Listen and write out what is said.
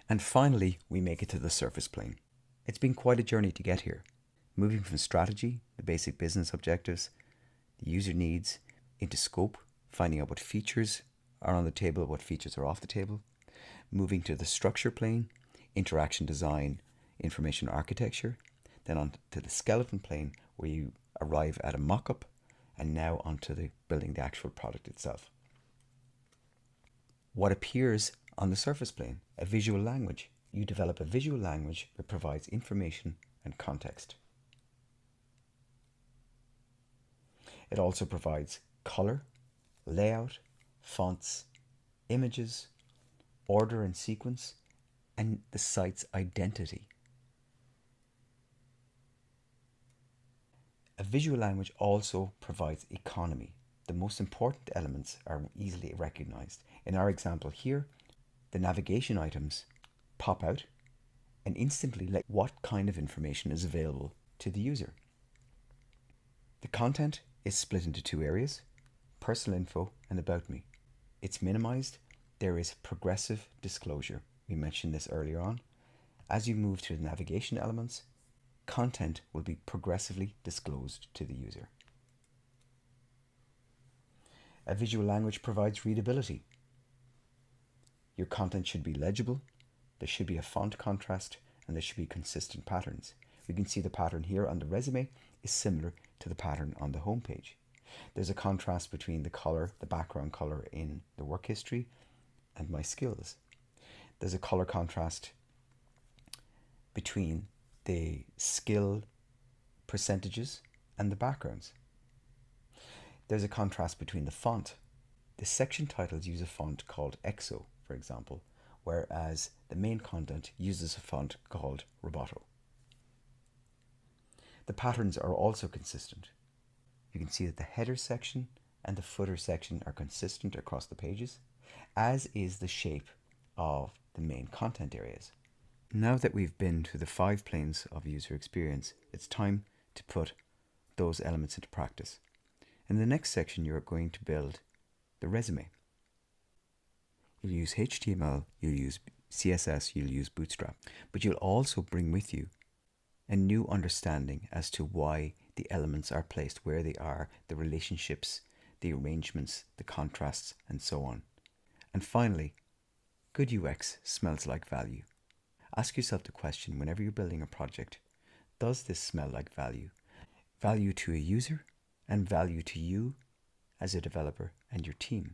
And finally, we make it to the surface plane. It's been quite a journey to get here, moving from strategy, the basic business objectives, the user needs, into scope, finding out what features are on the table, what features are off the table, moving to the structure plane, interaction design, information architecture, then on to the skeleton plane where you arrive at a mock-up, and now onto the building the actual product itself. What appears on the surface plane? A visual language. You develop a visual language that provides information and context. It also provides color, layout, fonts, images, order and sequence, and the site's identity. A visual language also provides economy. The most important elements are easily recognized. In our example here, the navigation items pop out and instantly let what kind of information is available to the user. The content is split into two areas, personal info and about me. It's minimized. There is progressive disclosure. We mentioned this earlier on. As you move to the navigation elements, content will be progressively disclosed to the user. A visual language provides readability. Your content should be legible, there should be a font contrast, and there should be consistent patterns. We can see the pattern here on the resume is similar to the pattern on the homepage. There's a contrast between the color, the background color in the work history, and my skills. There's a color contrast between the skill percentages and the backgrounds. There's a contrast between the font. The section titles use a font called EXO, for example, whereas the main content uses a font called Roboto. The patterns are also consistent. You can see that the header section and the footer section are consistent across the pages, as is the shape of the main content areas. Now that we've been to the 5 planes of user experience, it's time to put those elements into practice. In the next section, you're going to build the resume. You'll use HTML, you'll use CSS, you'll use Bootstrap, but you'll also bring with you a new understanding as to why the elements are placed where they are, the relationships, the arrangements, the contrasts, and so on. And finally, good UX smells like value. Ask yourself the question whenever you're building a project, does this smell like value? Value to a user and value to you as a developer and your team.